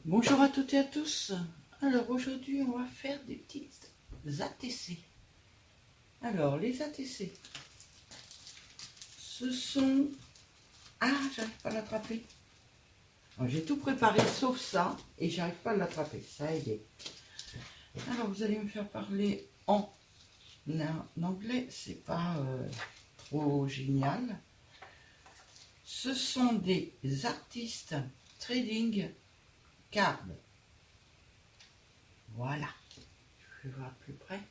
Bonjour à toutes et à tous. Alors aujourd'hui on va faire des petites ATC. Alors les ATC, ce sont... Ah, j'arrive pas à l'attraper. J'ai tout préparé sauf ça et j'arrive pas à l'attraper. Ça a aidé. Alors vous allez me faire parler en anglais, c'est pas trop génial. Ce sont des artistes trading cards. Voilà. Je vais voir plus près.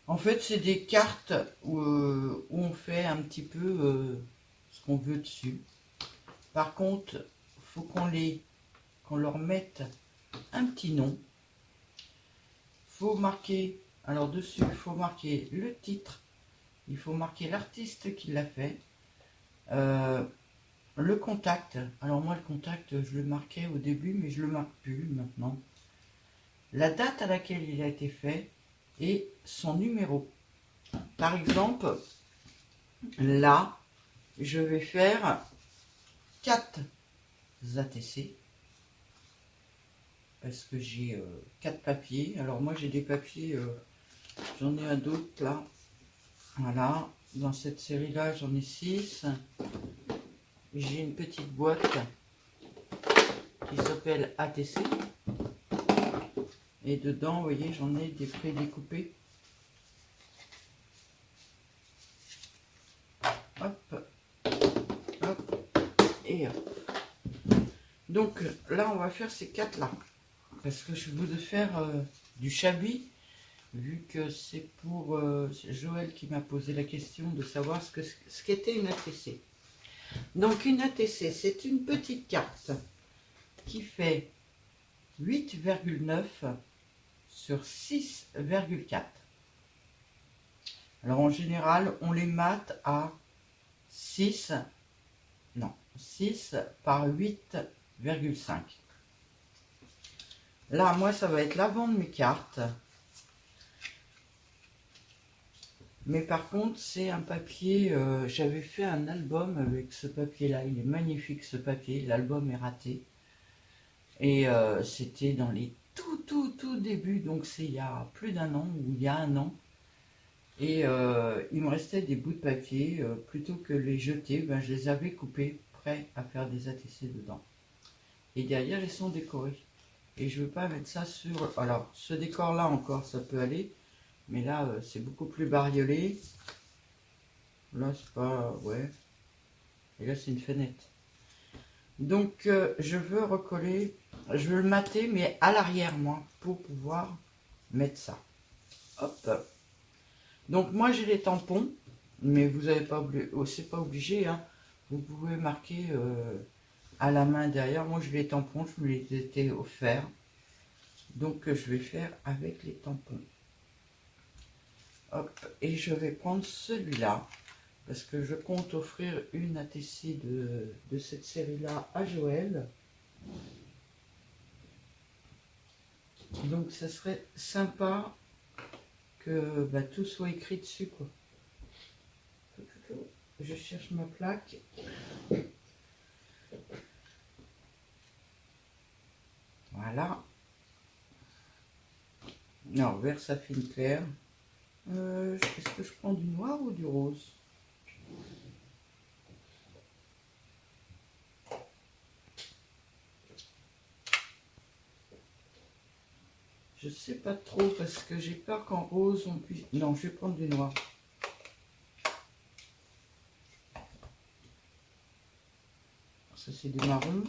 En fait, c'est des cartes où on fait un petit peu ce qu'on veut dessus. Par contre, il faut qu'on leur mette un petit nom. Faut marquer, alors dessus, il faut marquer le titre. Il faut marquer l'artiste qui l'a fait. Le contact. Alors moi, le contact, je le marquais au début, mais je le marque plus maintenant. La date à laquelle il a été fait et son numéro. Par exemple, là, je vais faire 4 ATC parce que j'ai 4 papiers. Alors moi j'ai des papiers, j'en ai un d'autre là. Voilà, dans cette série là j'en ai 6. J'ai une petite boîte qui s'appelle ATC. Et dedans, vous voyez, j'en ai des prédécoupés. Hop, hop, et hop. Donc là, on va faire ces 4 là. Parce que je voulais faire du chablis, vu que c'est pour Joël qui m'a posé la question de savoir ce qu'était une ATC. Donc une ATC, c'est une petite carte qui fait 8,9 sur 6,4. Alors en général, on les mate à 6 par 8,5. Là, moi, ça va être l'avant de mes cartes. Mais par contre, c'est un papier... j'avais fait un album avec ce papier-là. Il est magnifique, ce papier. L'album est raté. Et c'était dans les tout débuts. Donc, c'est il y a plus d'un an ou il y a un an. Et il me restait des bouts de papier. Plutôt que les jeter, ben, je les avais coupés, prêts à faire des ATC dedans. Et derrière, ils sont décorés. Et je veux pas mettre ça sur... Alors, ce décor-là encore, ça peut aller. Mais là, c'est beaucoup plus bariolé. Là, c'est pas... Ouais. Et là, c'est une fenêtre. Donc, je veux recoller... Je veux le mater, mais à l'arrière, moi, pour pouvoir mettre ça. Hop. Donc, moi, j'ai les tampons. Mais vous n'avez pas oublié... Oh, c'est pas obligé, hein. Vous pouvez marquer à la main derrière. Moi, j'ai les tampons. Je me les étais offerts. Donc, je vais faire avec les tampons. Hop, et je vais prendre celui-là, parce que je compte offrir une ATC de cette série-là à Joël. Donc, ça serait sympa que bah, tout soit écrit dessus, quoi. Je cherche ma plaque. Voilà. Non, vert saphine clair. Est-ce que je prends du noir ou du rose? Je sais pas trop parce que j'ai peur qu'en rose on puisse... Non, je vais prendre du noir. Ça c'est du marron.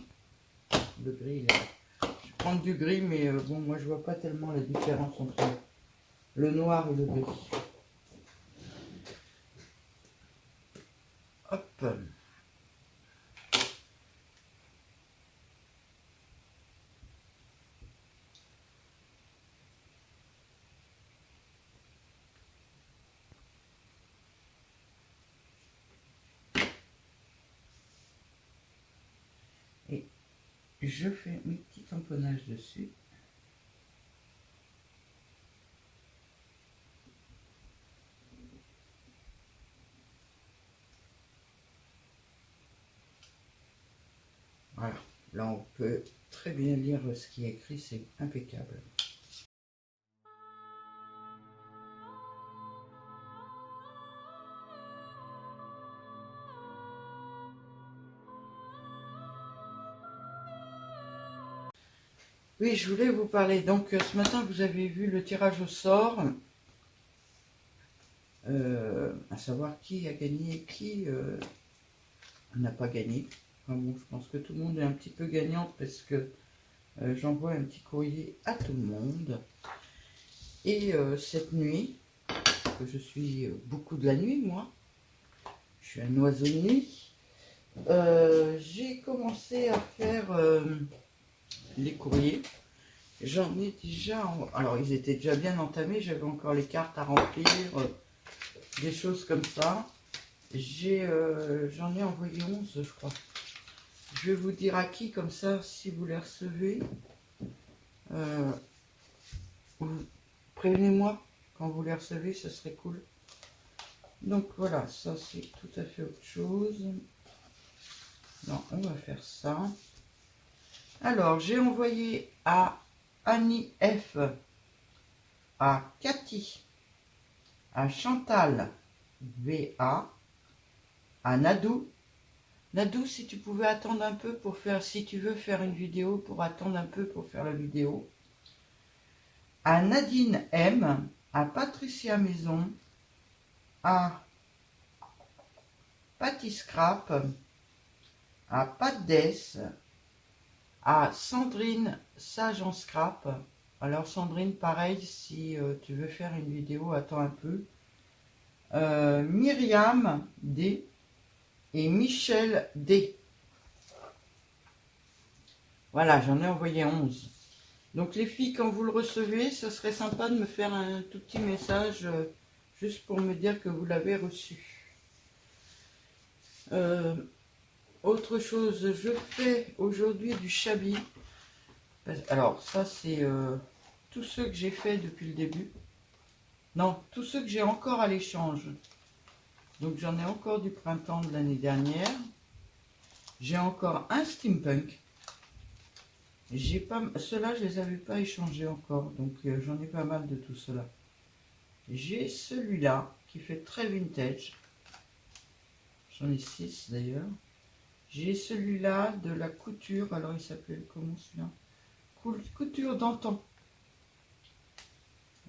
Le gris il est là. Je vais prendre du gris, mais bon, moi je vois pas tellement la différence entre le noir et le gris. Hop. Et je fais mes petits tamponnages dessus. Voilà, là en haut. peut très bien lire ce qui est écrit, c'est impeccable. Oui, je voulais vous parler. Donc, ce matin, vous avez vu le tirage au sort, à savoir qui a gagné, qui n'a pas gagné. Enfin bon, je pense que tout le monde est un petit peu gagnant parce que j'envoie un petit courrier à tout le monde. Et cette nuit, parce que je suis beaucoup de la nuit, moi, je suis un oiseau de nuit, j'ai commencé à faire les courriers. J'en ai déjà, alors ils étaient déjà bien entamés, j'avais encore les cartes à remplir, des choses comme ça. J'en ai envoyé 11, je crois. Je vais vous dire à qui, comme ça, si vous les recevez, prévenez-moi quand vous les recevez, ce serait cool. Donc voilà, ça c'est tout à fait autre chose. Non, on va faire ça. Alors, j'ai envoyé à Annie F, à Cathy, à Chantal VA, à Nadou. Nadou, si tu pouvais attendre un peu pour faire, si tu veux faire une vidéo, pour attendre un peu pour faire la vidéo. À Nadine M, à Patricia Maison, à Patty Scrap, à Pat Dess, à Sandrine Sage en Scrap. Alors Sandrine, pareil, si tu veux faire une vidéo, attends un peu. Myriam D et Michel D. Voilà, j'en ai envoyé 11. Donc les filles, quand vous le recevez, ce serait sympa de me faire un tout petit message juste pour me dire que vous l'avez reçu. Autre chose, je fais aujourd'hui du Chabi. Alors ça c'est tous ceux que j'ai fait depuis le début. Non, tous ceux que j'ai encore à l'échange. Donc j'en ai encore du printemps de l'année dernière. J'ai encore un steampunk. J'ai pas, ceux-là, je les avais pas échangés encore, donc j'en ai pas mal de tout cela. J'ai celui-là qui fait très vintage. J'en ai 6 d'ailleurs. J'ai celui-là de la couture. Alors il s'appelle comment celui-là? Couture d'antan.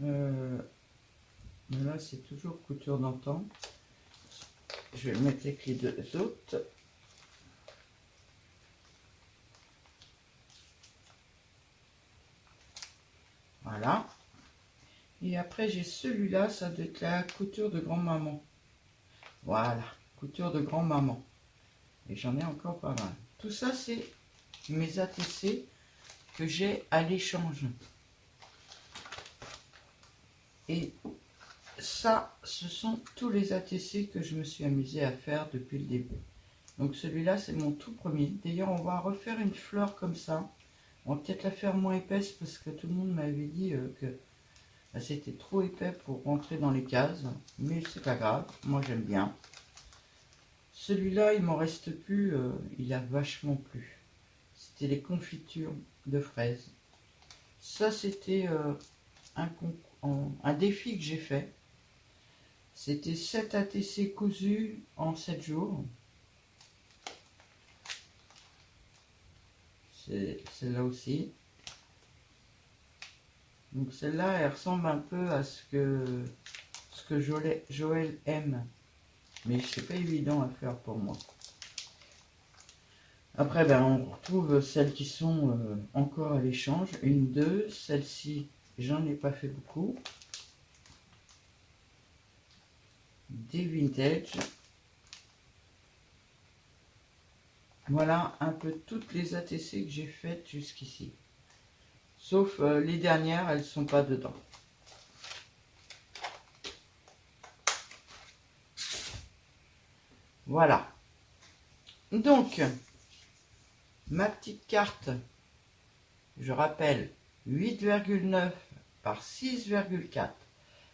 Là c'est toujours couture d'antan. Je vais mettre les clés deux autres. Voilà. Et après j'ai celui-là, ça doit être la couture de grand-maman. Voilà, couture de grand-maman. Et j'en ai encore pas mal. Tout ça c'est mes ATC que j'ai à l'échange. Et ça, ce sont tous les ATC que je me suis amusée à faire depuis le début. Donc celui-là, c'est mon tout premier. D'ailleurs, on va refaire une fleur comme ça. On va peut-être la faire moins épaisse parce que tout le monde m'avait dit que c'était trop épais pour rentrer dans les cases. Mais c'est pas grave, moi j'aime bien. Celui-là, il m'en reste plus, il a vachement plu. C'était les confitures de fraises. Ça, c'était un défi que j'ai fait. C'était 7 ATC cousus en 7 jours. C'est celle-là aussi. Donc celle-là, elle ressemble un peu à ce que Joël aime. Mais c'est pas évident à faire pour moi. Après, ben, on retrouve celles qui sont encore à l'échange. Une, deux. Celle-ci, j'en ai pas fait beaucoup. Des vintage. Voilà un peu toutes les ATC que j'ai faites jusqu'ici. Sauf les dernières, elles ne sont pas dedans. Voilà. Donc, ma petite carte, je rappelle, 8,9 par 6,4.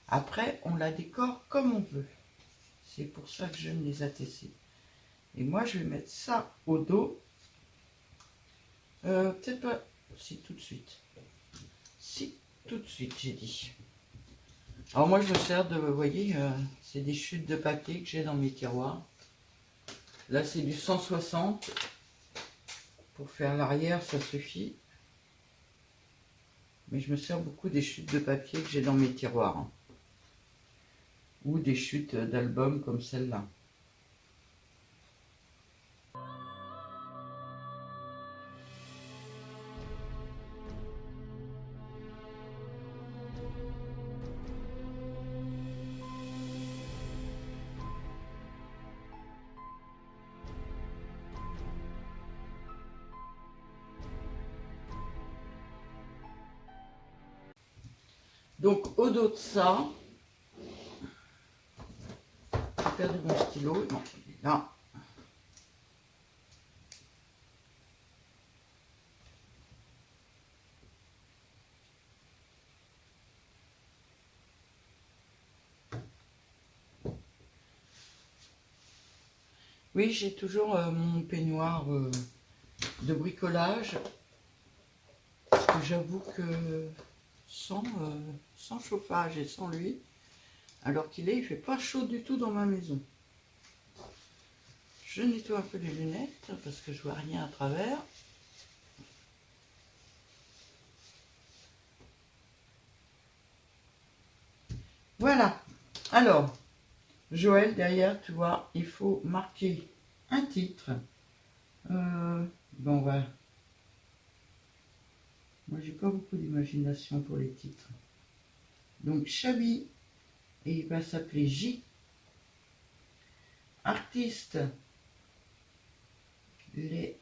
Après, on la décore comme on veut. C'est pour ça que j'aime les ATC. Et moi, je vais mettre ça au dos. Peut-être pas. Si, tout de suite. Si, tout de suite, j'ai dit. Alors moi, je me sers de, vous voyez, c'est des chutes de papier que j'ai dans mes tiroirs. Là, c'est du 160. Pour faire l'arrière, ça suffit. Mais je me sers beaucoup des chutes de papier que j'ai dans mes tiroirs, hein. Ou des chutes d'albums comme celle-là. Donc, au dos de ça, j'ai perdu mon stylo. Non, il est là. Oui, j'ai toujours mon peignoir de bricolage. Parce que j'avoue que sans chauffage et sans lui, alors qu'il est, il fait pas chaud du tout dans ma maison. Je nettoie un peu les lunettes parce que je vois rien à travers. Voilà. Alors, Joël, derrière, tu vois, il faut marquer un titre. Bon, voilà. Moi, j'ai pas beaucoup d'imagination pour les titres. Donc, Chabi, et il va s'appeler J. Artiste, les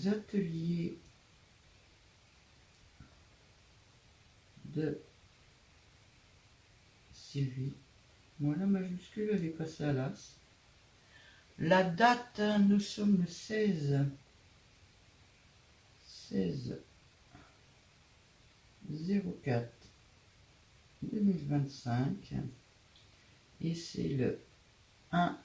ateliers de Sylvie. Moi, la majuscule, elle est passée à l'as. La date, nous sommes le 16 04 2025 et c'est le 1/4.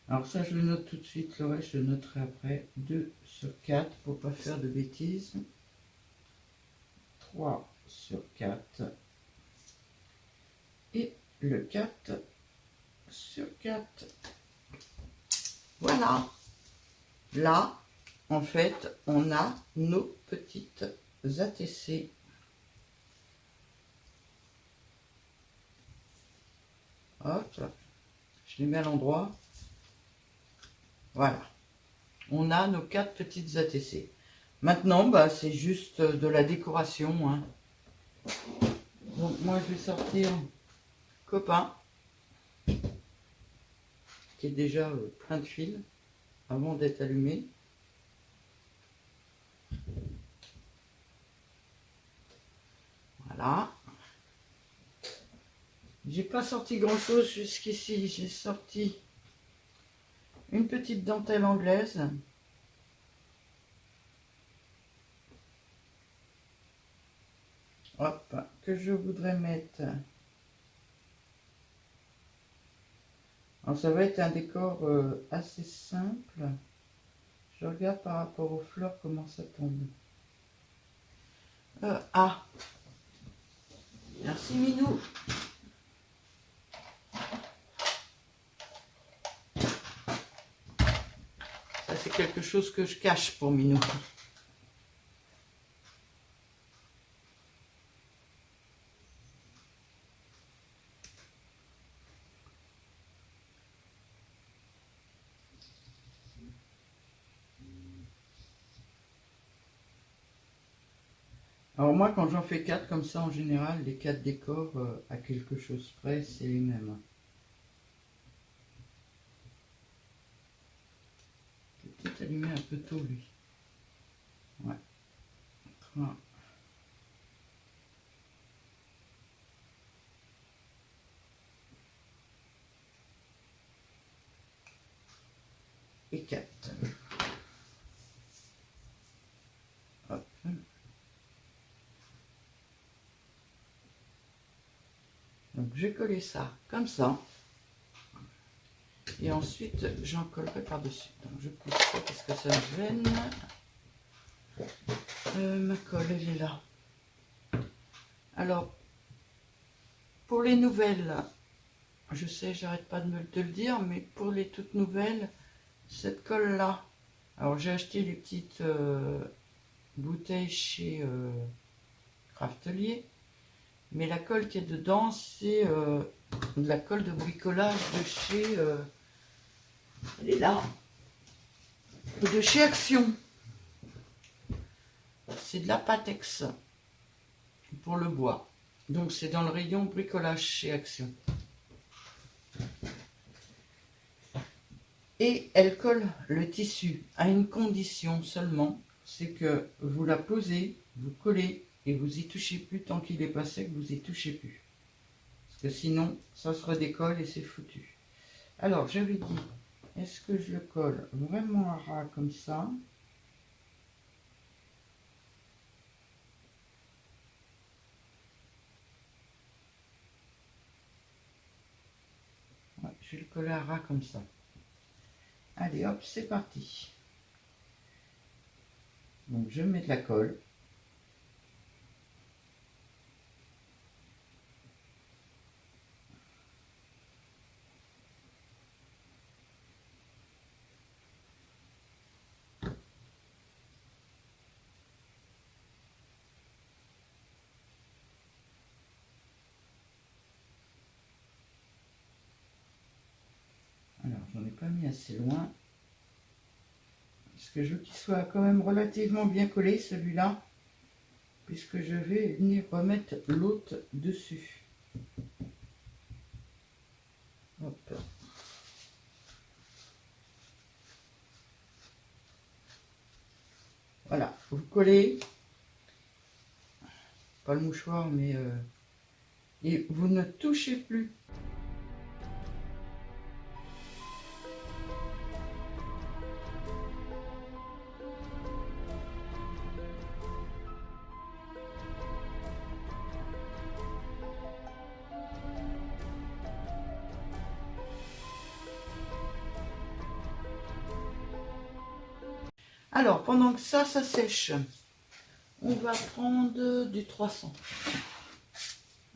Alors ça, je le note tout de suite, le reste, je le noterai après. 2/4 pour pas faire de bêtises. 3/4 et le 4/4. Voilà. Là, en fait, on a nos petites ATC. Hop, je les mets à l'endroit. Voilà. On a nos 4 petites ATC. Maintenant, bah, c'est juste de la décoration, hein. Donc moi, je vais sortir Copain, qui est déjà plein de fils avant d'être allumé. Voilà. J'ai pas sorti grand chose jusqu'ici. J'ai sorti une petite dentelle anglaise. Hop, que je voudrais mettre. Alors ça va être un décor assez simple. Je regarde par rapport aux fleurs comment ça tombe. Ah, merci Minou. Ça c'est quelque chose que je cache pour Minou. Alors moi, quand j'en fais 4 comme ça, en général, les 4 décors à quelque chose près, c'est les mêmes. Je vais peut-être allumer un peu tôt, lui. Ouais. 3. Et 4. Hop. Donc je vais coller ça comme ça. Et ensuite, j'en collerai par-dessus. Donc, je pousse ça parce que ça me gêne. Ma colle, elle est là. Alors, pour les nouvelles, je sais, j'arrête pas de le dire, mais pour les toutes nouvelles, cette colle-là, alors j'ai acheté les petites bouteilles chez Craftelier, mais la colle qui est dedans, c'est de la colle de bricolage de chez... elle est là, de chez Action. C'est de la Patex pour le bois. Donc c'est dans le rayon bricolage chez Action. Et elle colle le tissu à une condition seulement, c'est que vous la posez, vous collez et vous y touchez plus tant qu'il n'est pas sec, vous y touchez plus. Parce que sinon, ça se redécolle et c'est foutu. Alors, j'avais dit, est-ce que je le colle vraiment à ras comme ça? Ouais, je vais le coller à ras comme ça. Allez, hop, c'est parti. Donc, je mets de la colle. Alors, j'en ai pas mis assez loin. Parce que je veux qu'il soit quand même relativement bien collé, celui-là. Puisque je vais venir remettre l'autre dessus. Hop. Voilà, vous collez. Pas le mouchoir, mais... et vous ne touchez plus. Alors, pendant que ça sèche, on va prendre du 300.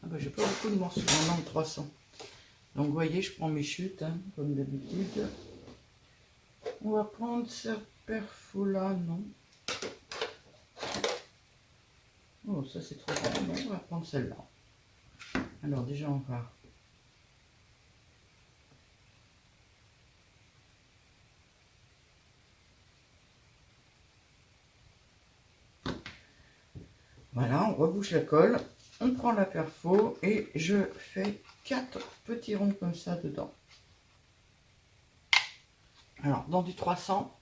Ah bah, j'ai pas beaucoup de morceaux dans le 300. Donc, vous voyez, je prends mes chutes, hein, comme d'habitude. On va prendre ce perfo-là, non. Oh, ça c'est trop grand. Non, on va prendre celle-là. Alors, déjà, on va... Voilà, on rebouche la colle. On prend la perfo et je fais 4 petits ronds comme ça dedans. Alors, dans du 300,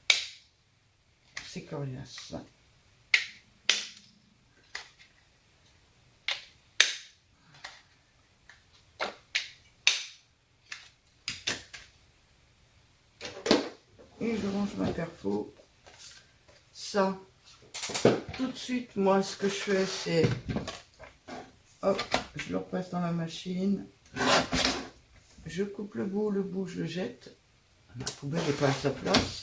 c'est coriace. Et je range ma perfo. Ça, tout de suite, moi, ce que je fais, c'est... Hop, je le repasse dans la machine. Je coupe le bout, je le jette. La poubelle n'est pas à sa place.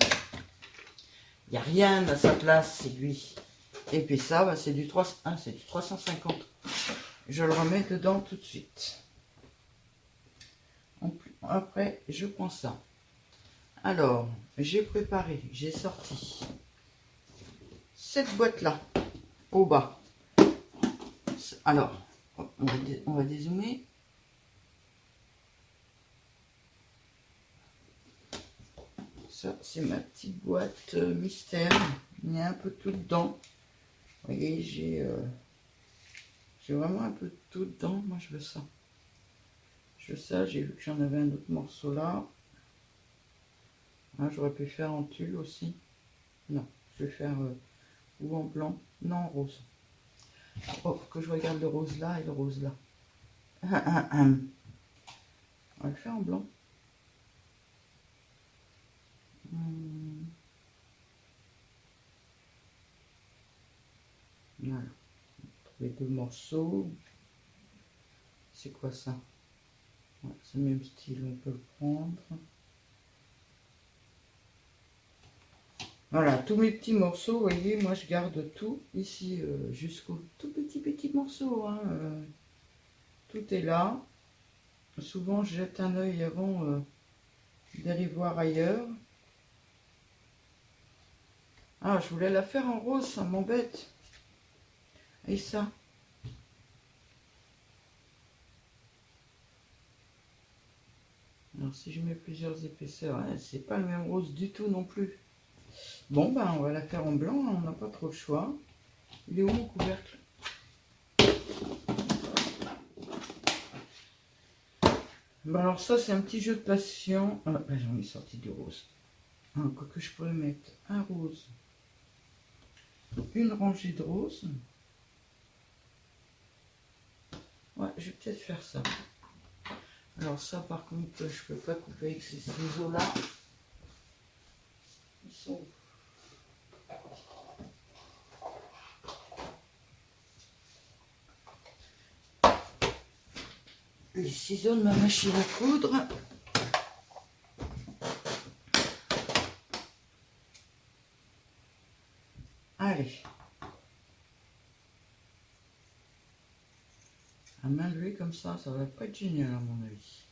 Il n'y a rien à sa place, c'est lui. Et puis ça, bah, c'est du 350. Je le remets dedans tout de suite. Après, je prends ça. Alors, j'ai préparé, j'ai sorti cette boîte-là, au bas. Alors, on va dézoomer. Ça, c'est ma petite boîte mystère. Il y a un peu tout dedans. Vous voyez, j'ai vraiment un peu tout dedans. Moi, je veux ça. Je veux ça. J'ai vu que j'en avais un autre morceau là. Hein, j'aurais pu faire en tulle aussi. Non, je vais faire ou en blanc. Non, en rose. Oh, que je regarde le rose là et le rose là. On va le faire en blanc. Voilà. Les deux morceaux. C'est quoi ça? ce même style, on peut le prendre. Voilà, tous mes petits morceaux, vous voyez, moi je garde tout ici jusqu'au tout petit morceau. Hein, tout est là. Souvent, je jette un œil avant d'aller voir ailleurs. Ah, je voulais la faire en rose, ça m'embête. Et ça. Alors, si je mets plusieurs épaisseurs, hein, c'est pas le même rose du tout non plus. Bon, ben, on va la faire en blanc, hein, on n'a pas trop le choix. Il est où mon couvercle? Bon, alors ça, c'est un petit jeu de passion. Ah, ben, j'en ai sorti du rose. Ah, quoi que je pourrais mettre un rose. Une rangée de roses. Ouais, je vais peut-être faire ça. Alors ça, par contre, je peux pas couper avec ces ciseaux-là. Ils sont... Les ciseaux de ma machine à coudre. Allez. À main levée comme ça va pas être génial à mon avis.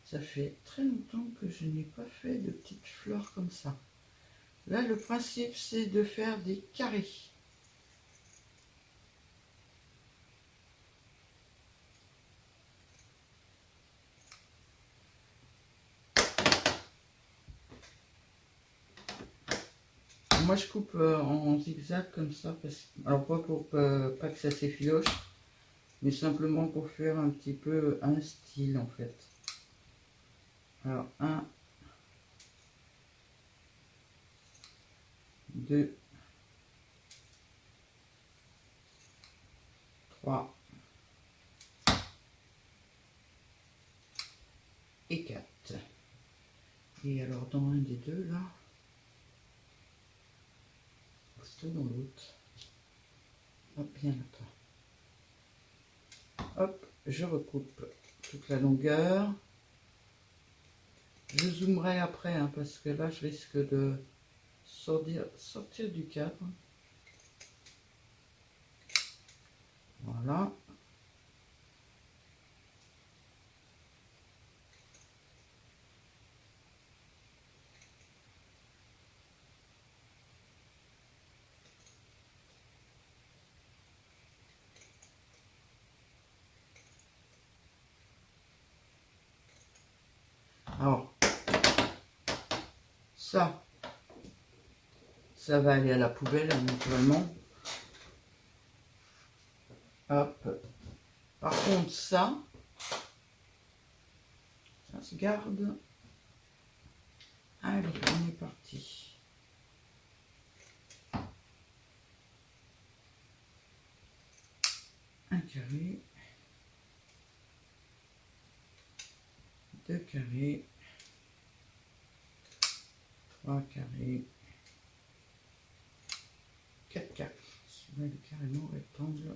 Ça fait très longtemps que je n'ai pas fait de petites fleurs comme ça. Là, le principe, c'est de faire des carrés. Moi, je coupe en zigzag comme ça. Alors, pas pour pas que ça s'effiloche, mais simplement pour faire un petit peu un style, en fait. Alors, 1, 2, 3 et 4. Et alors, dans un des deux, là, plutôt dans l'autre. Hop, bien là. Hop, je recoupe toute la longueur. Je zoomerai après, hein, parce que là, je risque de sortir du cadre. Voilà. Alors, ça va aller à la poubelle, naturellement. Hop. Par contre, ça se garde. Allez, on est parti. Un carré. 2 carrés. 3 carrés. 4 carrés. Celui-là, il est carrément rectangle.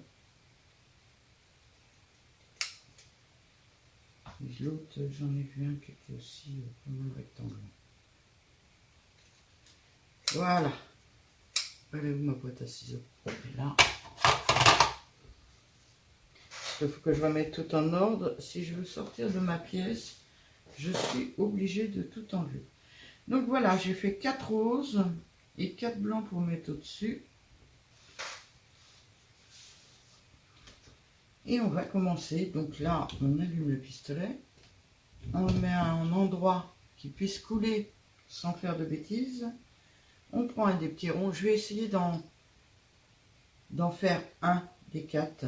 Et l'autre, j'en ai vu un qui était aussi pas mal rectangle. Voilà. Elle est où ma boîte à ciseaux? Elle est là. Il faut que je remette tout en ordre. Si je veux sortir de ma pièce, je suis obligée de tout enlever. Donc voilà, j'ai fait 4 roses et 4 blancs pour mettre au-dessus. Et on va commencer. Donc là, on allume le pistolet. On le met à un endroit qui puisse couler sans faire de bêtises. On prend un des petits ronds. Je vais essayer d'en faire un des 4.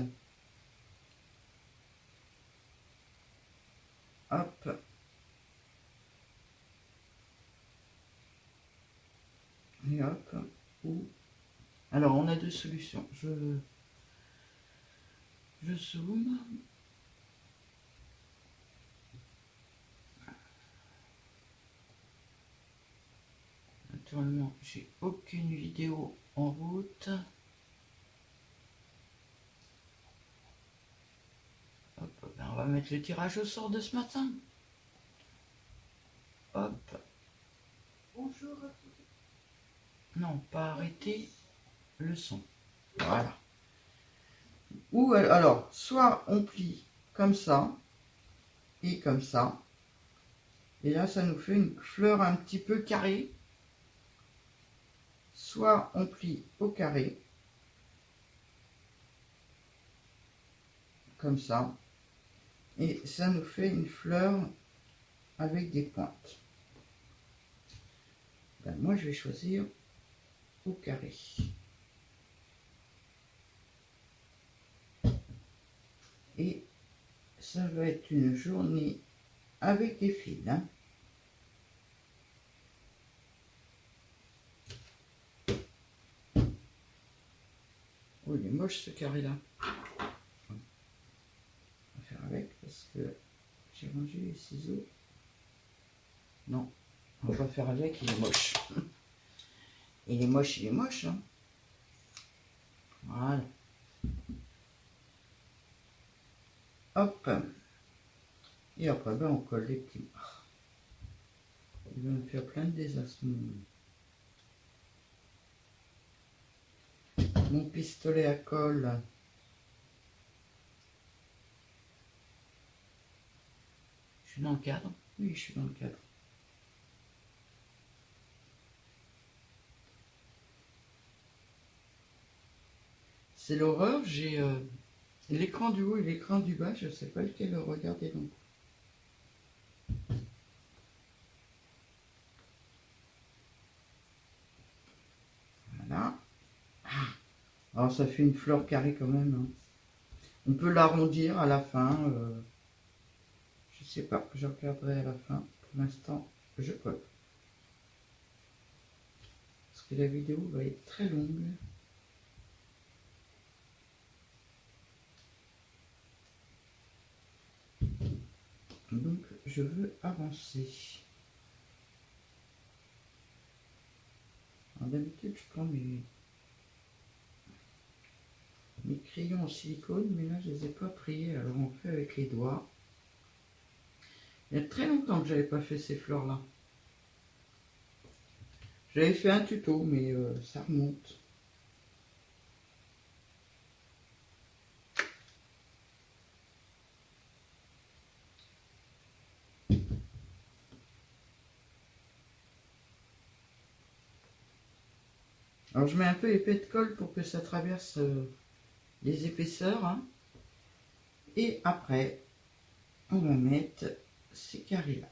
Hop. Et hop. Alors, on a deux solutions. Je zoome. Naturellement, j'ai aucune vidéo en route. va mettre le tirage au sort de ce matin. Hop. Bonjour à tous. Non, pas arrêter le son. Voilà. Ou alors, soit on plie comme ça et comme ça. Et là, ça nous fait une fleur un petit peu carrée. Soit on plie au carré. Comme ça. Et ça nous fait une fleur avec des pointes. Ben, moi, je vais choisir au carré. Et ça va être une journée avec des fils. Hein. Oh, il est moche ce carré-là. On va faire avec parce que j'ai rangé les ciseaux. Non, on va pas faire avec, il est moche. Il est moche, il est moche. Hein. Voilà. Hop. Et après, ben, on colle les petits. Il va me faire plein de désastres. Mon pistolet à colle. Je suis dans le cadre. Oui, je suis dans le cadre. C'est l'horreur, j'ai l'écran du haut et l'écran du bas, je ne sais pas lequel regarder donc. Voilà. Alors ça fait une fleur carrée quand même. Hein. On peut l'arrondir à la fin. Je sais pas, je regarderai à la fin. Pour l'instant, je colle. Parce que la vidéo va être très longue. Donc je veux avancer. D'habitude je prends mes crayons en silicone, mais là je les ai pas pris, alors on fait avec les doigts. Il y a très longtemps que j'avais pas fait ces fleurs là. J'avais fait un tuto, mais ça remonte. Alors je mets un peu épais de colle pour que ça traverse les épaisseurs. Hein. Et après, on va mettre ces carrés là.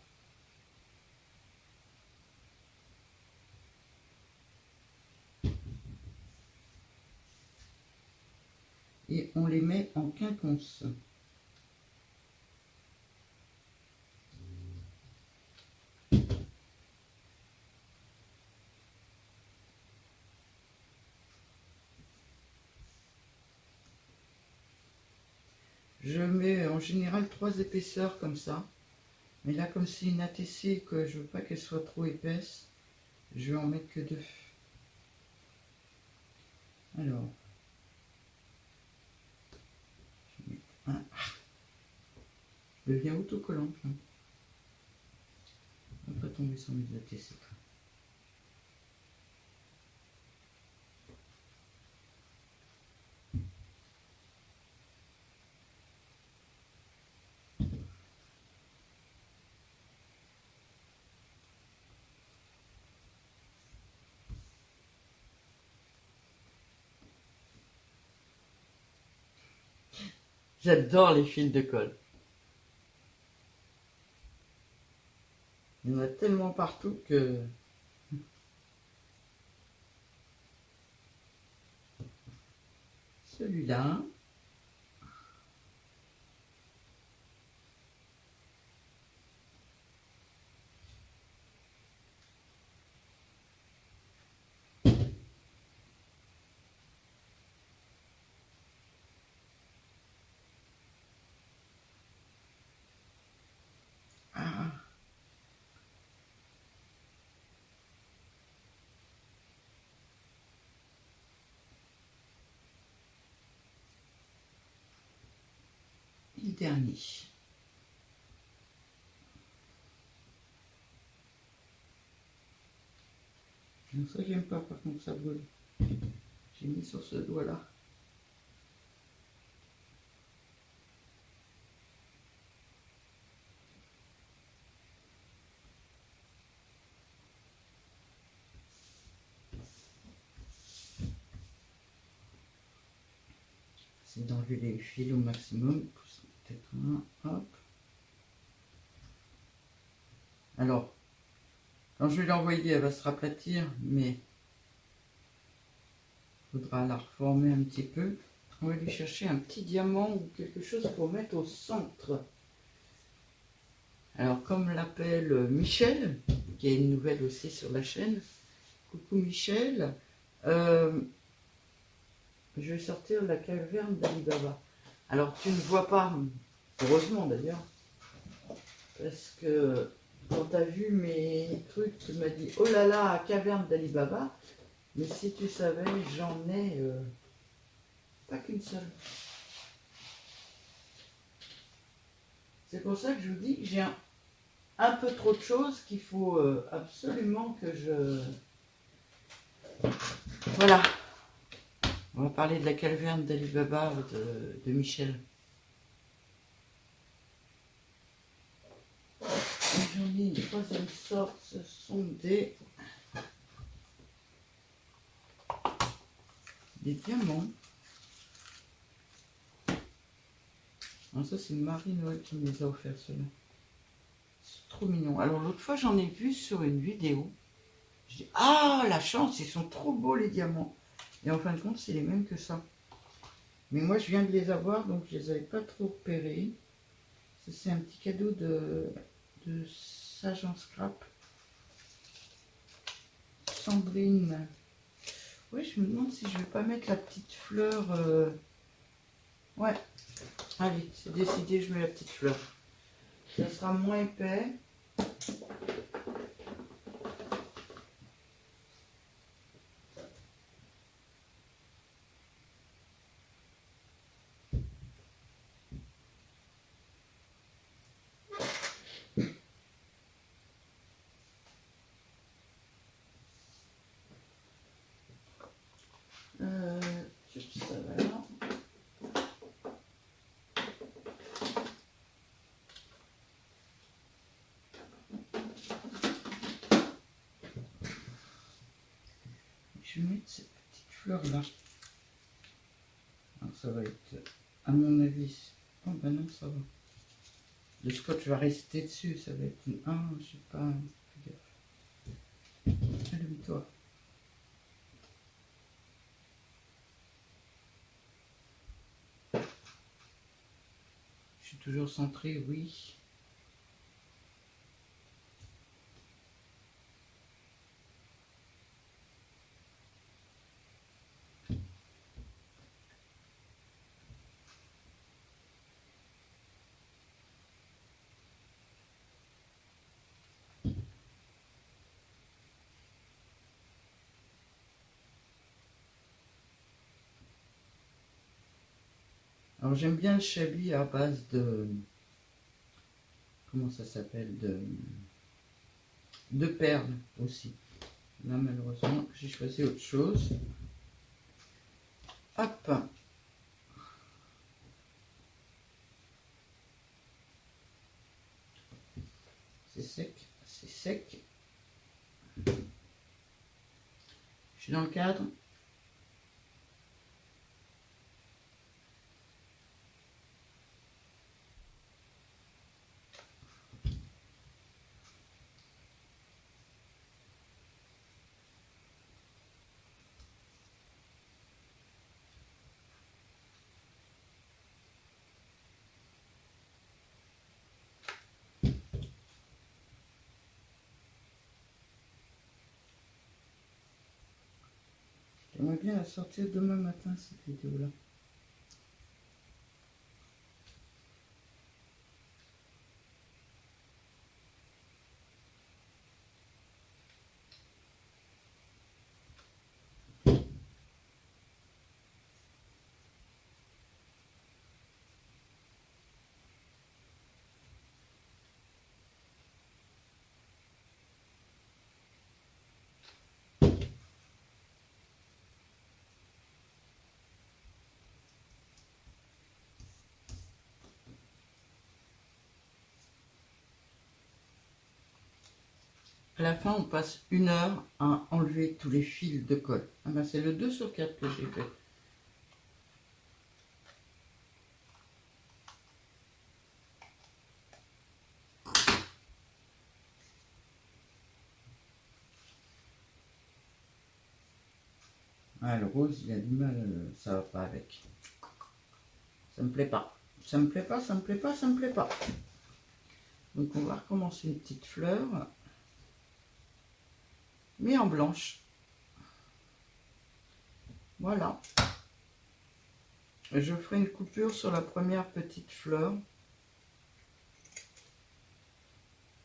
Et on les met en quinconce. Je mets en général 3 épaisseurs comme ça. Mais là, comme c'est une ATC et que je veux pas qu'elle soit trop épaisse, je vais en mettre que 2. Alors, je vais mettre un. Je deviens autocollante. Hein. On va pas tomber sur mes ATC. J'adore les fils de colle. Il y en a tellement partout que... Celui-là. Ah. Et le dernier. ça j'aime pas, par contre ça brûle. J'ai mis sur ce doigt là. C'est d'enlever les fils au maximum. Peut-être un, hop. Alors, quand je vais l'envoyer, elle va se raplatir, mais il faudra la reformer un petit peu. On va lui chercher un petit diamant ou quelque chose pour mettre au centre. Alors, comme l'appelle Michel, qui a une nouvelle aussi sur la chaîne, coucou Michel, je vais sortir la caverne d'Ali Baba. Alors, tu ne vois pas, heureusement d'ailleurs, parce que quand tu as vu mes trucs, tu m'as dit, oh là là, caverne d'Ali Baba. Mais si tu savais, j'en ai pas qu'une seule. C'est pour ça que je vous dis que j'ai un peu trop de choses qu'il faut absolument que je... Voilà. On va parler de la caverne d'Ali Baba de Michel. J'en ai une troisième sorte, ce sont des diamants. Alors ça c'est Marie-Noël qui me les a offerts ceux-là. C'est trop mignon. Alors l'autre fois j'en ai vu sur une vidéo. Je dis ah la chance, ils sont trop beaux les diamants. Et en fin de compte c'est les mêmes que ça. Mais moi je viens de les avoir donc je les avais pas trop repérés. Ça c'est un petit cadeau de Sage en Scrap. Sandrine. Ouais, je me demande si je vais pas mettre la petite fleur. Ouais, allez, c'est décidé, je mets la petite fleur. Ça sera moins épais. Ça va là. Je vais mettre cette petite fleur là. Alors ça va être, à mon avis, oh ben non ça va. Le scotch va rester dessus, ça va être une... Ah, je sais pas, fais gaffe. Allume-toi. Je suis toujours centré, oui. Alors j'aime bien le chablis à base de... Comment ça s'appelle de perles aussi. Là malheureusement j'ai choisi autre chose. Hop. C'est sec, c'est sec. Je suis dans le cadre. J'aimerais bien la sortir demain matin cette vidéo là. À la fin, on passe 1 heure à enlever tous les fils de colle. Ah ben, c'est le 2 sur 4 que j'ai fait. Ah, le rose, il a du mal, ça va pas avec. Ça me plaît pas. Ça me plaît pas, ça me plaît pas, ça me plaît pas. Donc on va recommencer une petite fleur. Mais en blanche. Voilà. Je ferai une coupure sur la première petite fleur.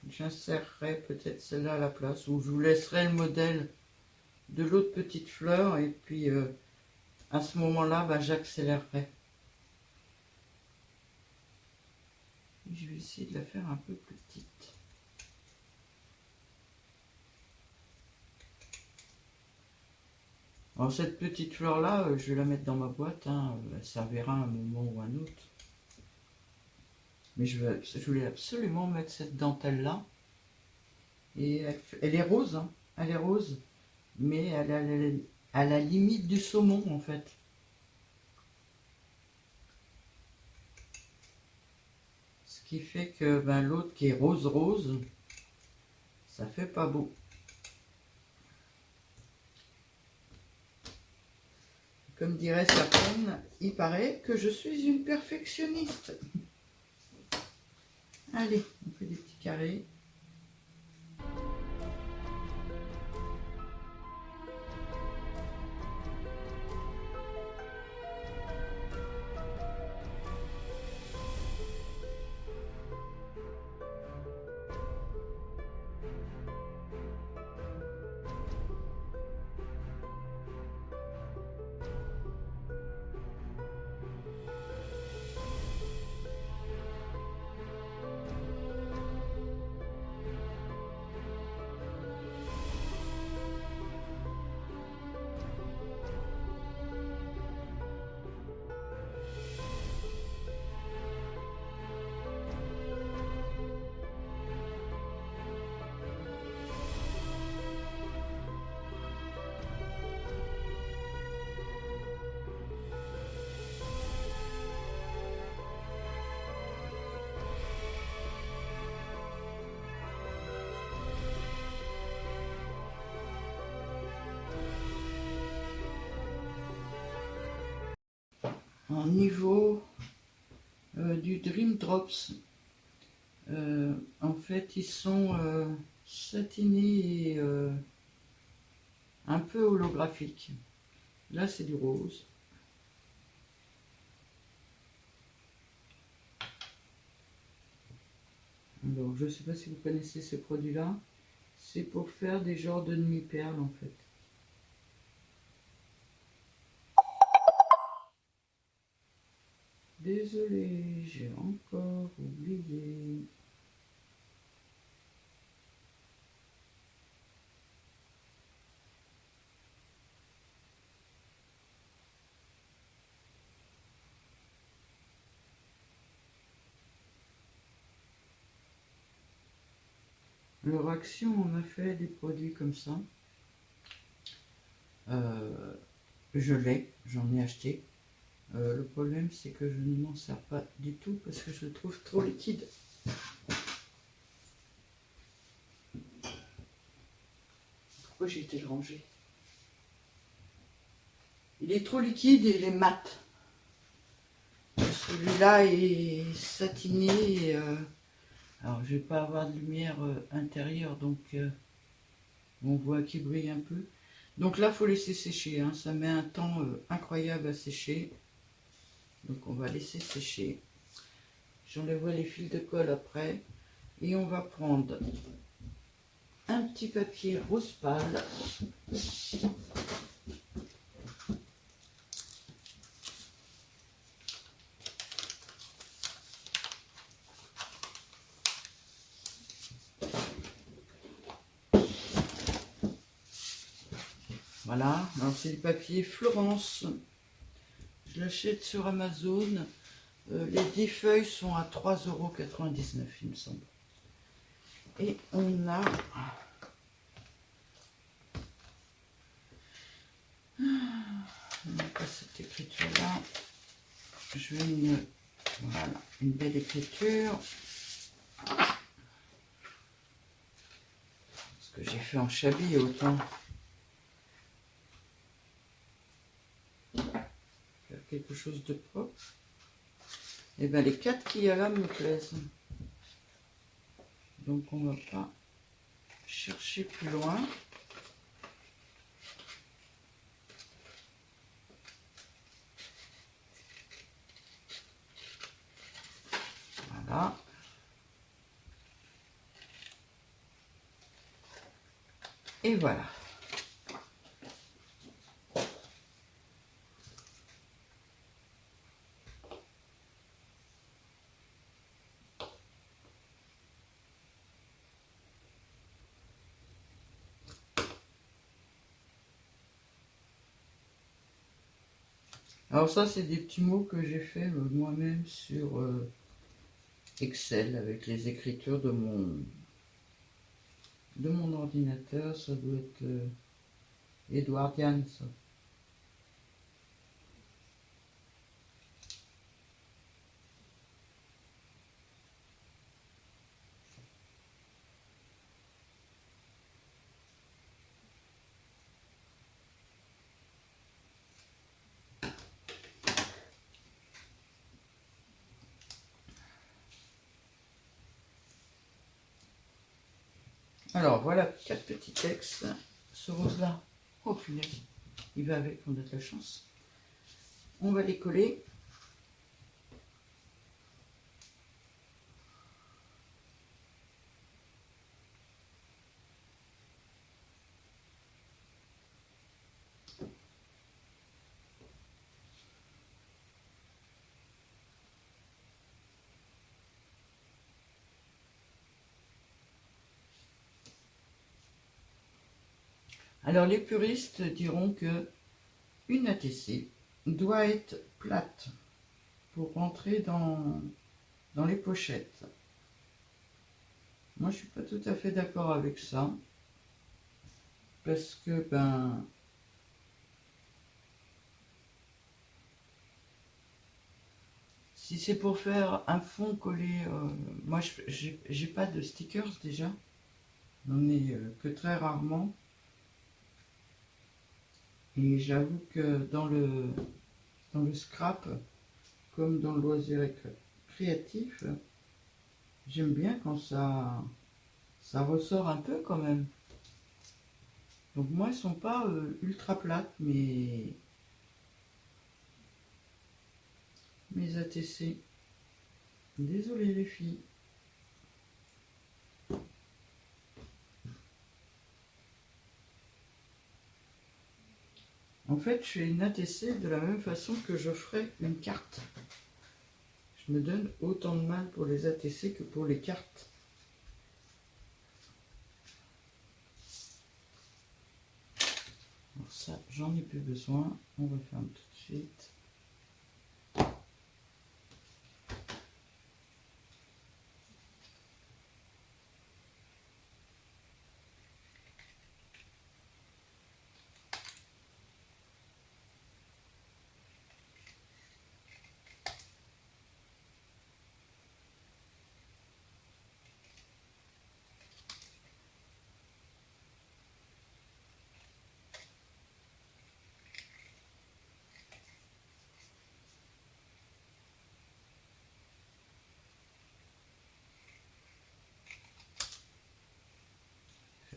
J'insérerai peut-être celle-là à la place, ou je vous laisserai le modèle de l'autre petite fleur, et puis à ce moment-là, bah, j'accélérerai. Je vais essayer de la faire un peu plus petite. Alors cette petite fleur-là, je vais la mettre dans ma boîte, hein, elle servira à un moment ou à un autre. Mais je voulais absolument mettre cette dentelle-là. Et elle est rose, hein, elle est rose, mais elle est à la limite du saumon en fait. Ce qui fait que ben, l'autre qui est rose, ça fait pas beau. Comme dirait certaines, il paraît que je suis une perfectionniste. Allez, on fait des petits carrés. En niveau du Dream Drops, en fait ils sont satinés et un peu holographiques. Là c'est du rose. Alors je ne sais pas si vous connaissez ces produits-là. C'est pour faire des genres de demi-perles en fait. Désolée, j'ai encore oublié. Alors Action, on a fait des produits comme ça. Je l'ai, j'en ai acheté. Le problème c'est que je ne m'en sers pas du tout parce que je le trouve trop liquide. Pourquoi j'ai été le ranger? Il est trop liquide et il est mat. Celui-là est satiné. Et, alors je vais pas avoir de lumière intérieure, donc on voit qu'il brille un peu. Donc là, il faut laisser sécher. Hein. Ça met un temps incroyable à sécher. Donc on va laisser sécher. J'enlèverai les fils de colle après. Et on va prendre un petit papier rose pâle. Voilà, alors c'est du papier Florence. Je l'achète sur Amazon. Les 10 feuilles sont à 3,99 €, il me semble. Et on a écriture-là. Je vais voilà, une belle écriture. Ce que j'ai fait en chablis, autant faire quelque chose de propre. Et bien les 4 qu'il y a là me plaisent. Donc on va pas chercher plus loin. Voilà. Et voilà. Alors ça, c'est des petits mots que j'ai fait moi-même sur Excel avec les écritures de mon ordinateur. Ça doit être Edwardian, ça. Alors voilà 4 petits textes. Ce rose-là, oh punaise, il va avec, on a de la chance. On va les coller. Alors les puristes diront que une ATC doit être plate pour rentrer dans les pochettes. Moi je suis pas tout à fait d'accord avec ça. Parce que ben si c'est pour faire un fond collé, moi j'ai pas de stickers déjà. J'en ai que très rarement. Et j'avoue que dans le scrap, comme dans le loisir créatif, j'aime bien quand ça ressort un peu quand même. Donc moi, elles sont pas ultra plates, mes ATC. Désolée les filles. En fait, je fais une ATC de la même façon que je ferais une carte. Je me donne autant de mal pour les ATC que pour les cartes. Alors ça, j'en ai plus besoin. On va faire tout de suite.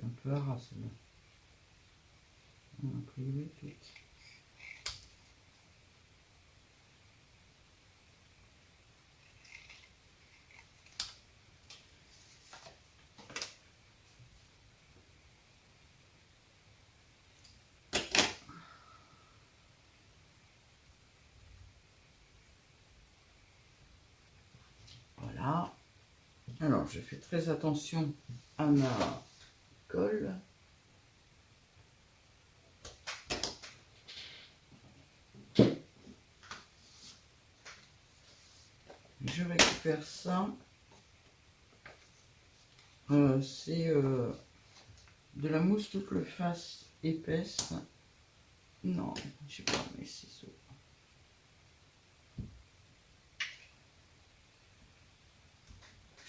Un peu à ras, là. On a privé tout. Voilà. Alors, je fais très attention à ma colle. Je récupère ça. C'est de la mousse toute face épaisse. Non, j'ai pas mes ciseaux.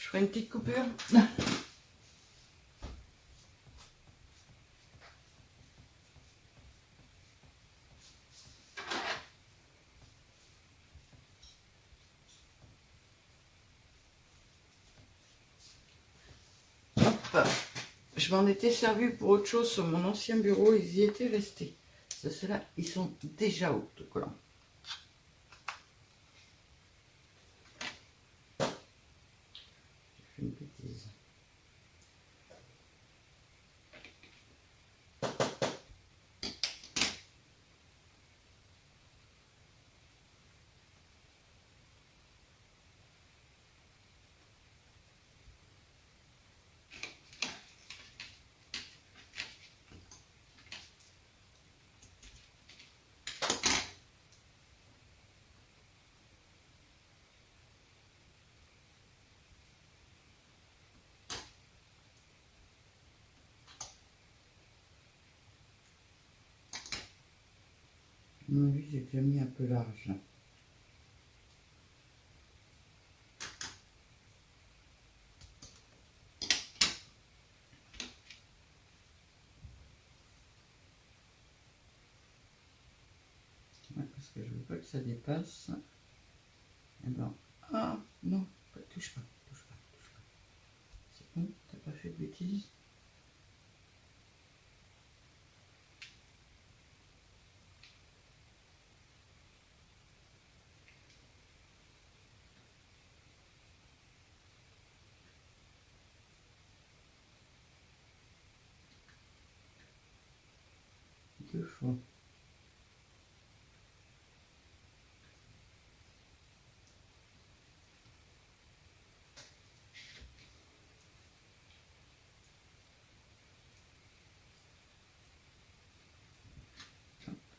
Je ferai une petite coupure. Hop. Je m'en étais servi pour autre chose sur mon ancien bureau, ils y étaient restés. Ceux-là, ils sont déjà autocollants. J'ai fait une bêtise. Oui, j'ai déjà mis un peu large là. Ouais, parce que je veux pas que ça dépasse. Et ben, ah non, touche pas, touche pas, touche pas. C'est bon, t'as pas fait de bêtises? Deux fois.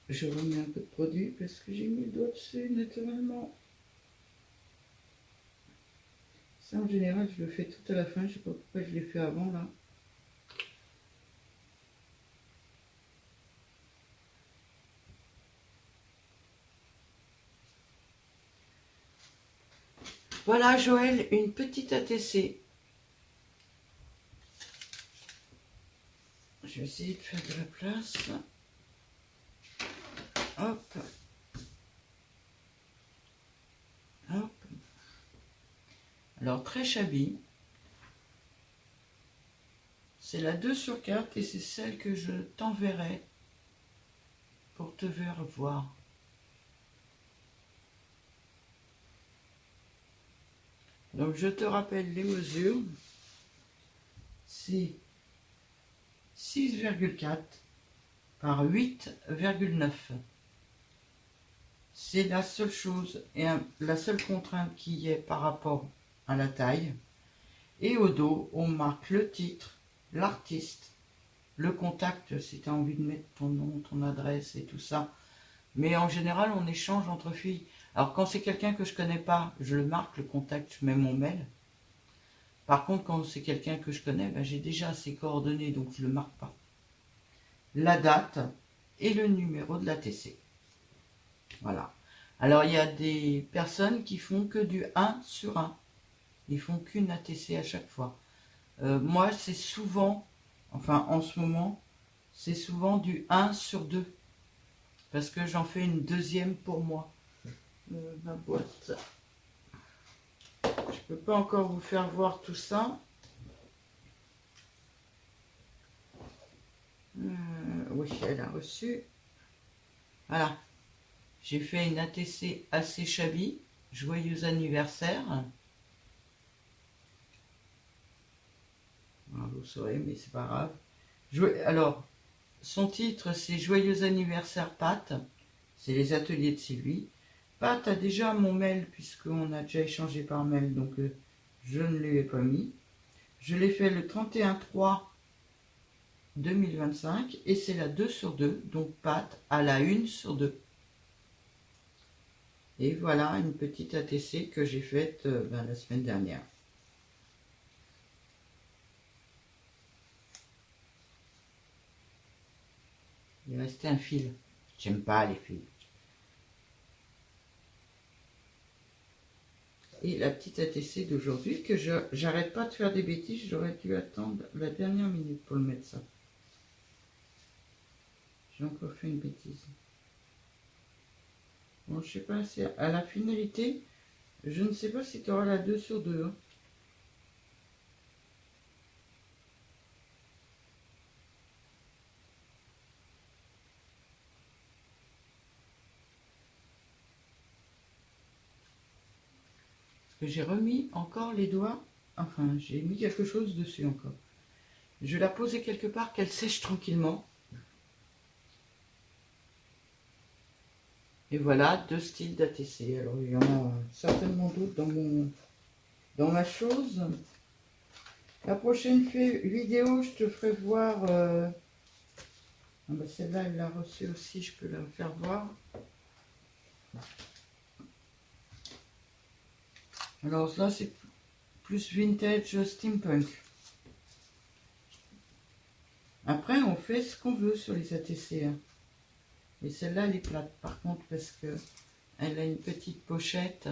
Je remets un peu de produit parce que j'ai mis le doigt dessus naturellement. Ça en général je le fais tout à la fin, je sais pas pourquoi je l'ai fait avant là. Voilà Joël, une petite ATC. Je vais essayer de faire de la place. Hop. Hop. Alors très shabby. C'est la 2 sur 4 et c'est celle que je t'enverrai pour te faire voir. Donc je te rappelle les mesures. C'est 6,4 par 8,9. C'est la seule chose et la seule contrainte qui y est par rapport à la taille. Et au dos, on marque le titre, l'artiste, le contact si tu as envie de mettre ton nom, ton adresse et tout ça. Mais en général, on échange entre filles. Alors quand c'est quelqu'un que je connais pas, je le marque, le contact, je mets mon mail. Par contre, quand c'est quelqu'un que je connais, ben, j'ai déjà ses coordonnées, donc je ne le marque pas. La date et le numéro de l'ATC. Voilà. Alors, il y a des personnes qui font que du 1 sur 1. Ils font qu'une ATC à chaque fois. Moi, c'est souvent, enfin en ce moment, c'est souvent du 1 sur 2. Parce que j'en fais une deuxième pour moi. Ma boîte. Je peux pas encore vous faire voir tout ça. Oui, elle a reçu. Voilà. J'ai fait une ATC assez shabby. Joyeux anniversaire. Alors, vous saurez, mais c'est pas grave. Alors, son titre, c'est Joyeux anniversaire Pat. C'est les ateliers de Sylvie. Pat a déjà mon mail, puisqu'on a déjà échangé par mail, donc je ne lui ai pas mis. Je l'ai fait le 31/3/2025 et c'est la 2 sur 2, donc Pat à la 1 sur 2. Et voilà une petite ATC que j'ai faite la semaine dernière. Il restait un fil. J'aime pas les fils. Et la petite ATC d'aujourd'hui, que j'arrête pas de faire des bêtises, j'aurais dû attendre la dernière minute pour le mettre ça. J'ai encore fait une bêtise. Bon, je sais pas, c'est à la finalité, je ne sais pas si tu auras la 2 sur 2. Hein. Parce que j'ai remis encore les doigts, enfin, j'ai mis quelque chose dessus encore. Je vais la poser quelque part, qu'elle sèche tranquillement. Et voilà, 2 styles d'ATC. Alors, il y en a certainement d'autres dans ma chose. La prochaine vidéo, je te ferai voir... Ah bah celle-là, elle l'a reçue aussi, je peux la faire voir. Alors là, c'est plus vintage steampunk. Après, on fait ce qu'on veut sur les ATC. Hein. Et celle-là, elle est plate, par contre, parce que elle a une petite pochette.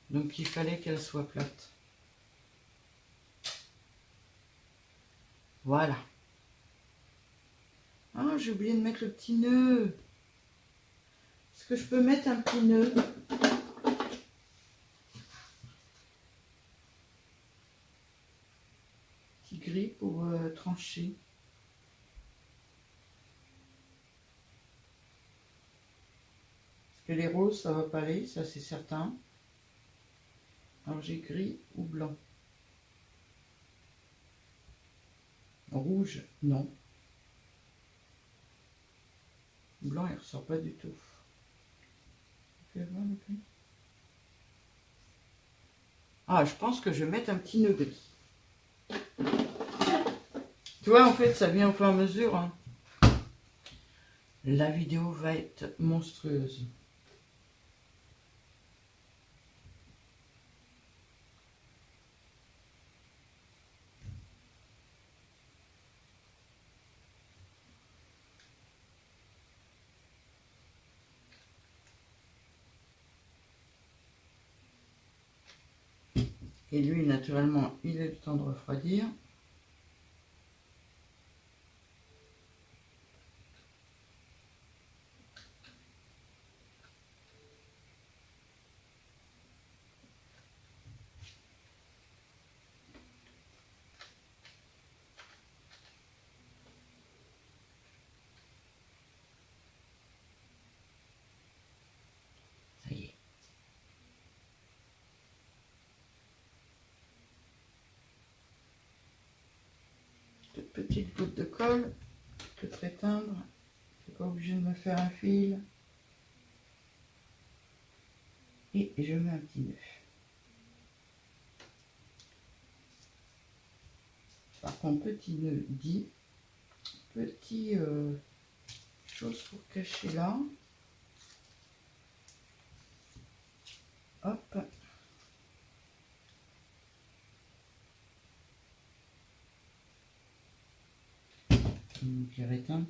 Donc, il fallait qu'elle soit plate. Voilà. Ah, j'ai oublié de mettre le petit nœud. Est-ce que je peux mettre un petit nœud? Petit gris pour trancher. Parce que les roses, ça va pas aller, ça c'est certain. Alors j'ai gris ou blanc. Rouge, non. Blanc, il ressort pas du tout. Ah, je pense que je vais mettre un petit nœud gris. Tu vois, en fait, ça vient au fur et à mesure. Hein. La vidéo va être monstrueuse. Et lui, naturellement, il a le temps de refroidir. Ça y est. Toute petite goutte de colle, que très tendre. Je suis pas obligé de me faire un fil. Et je mets un petit nœud. Par contre, petit nœud dit, petit chose pour cacher là. Hop. Donc, il éteint.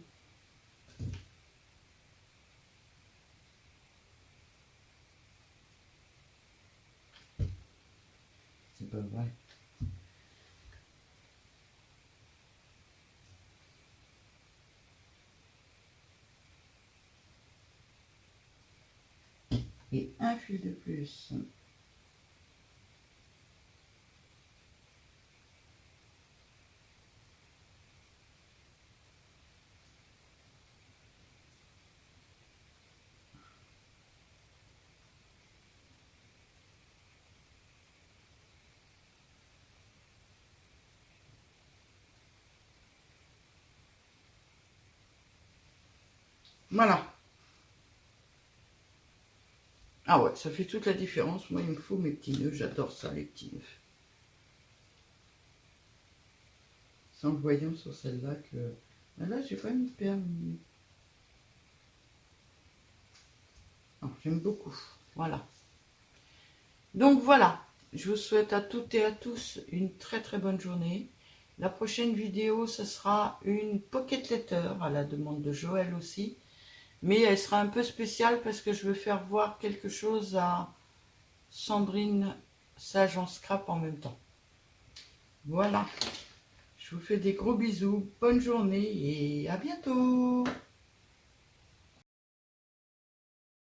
C'est pas vrai. Et un fil de plus. Voilà. Ah ouais, ça fait toute la différence. Moi, il me faut mes petits nœuds. J'adore ça, les petits nœuds. C'est en le voyant sur celle-là que... Là, j'ai pas mis de perles. J'aime beaucoup. Voilà. Donc voilà. Je vous souhaite à toutes et à tous une très très bonne journée. La prochaine vidéo, ce sera une pocket letter à la demande de Joël aussi. Mais elle sera un peu spéciale parce que je veux faire voir quelque chose à Sandrine ça j'en scrape en même temps. Voilà. Je vous fais des gros bisous, bonne journée et à bientôt.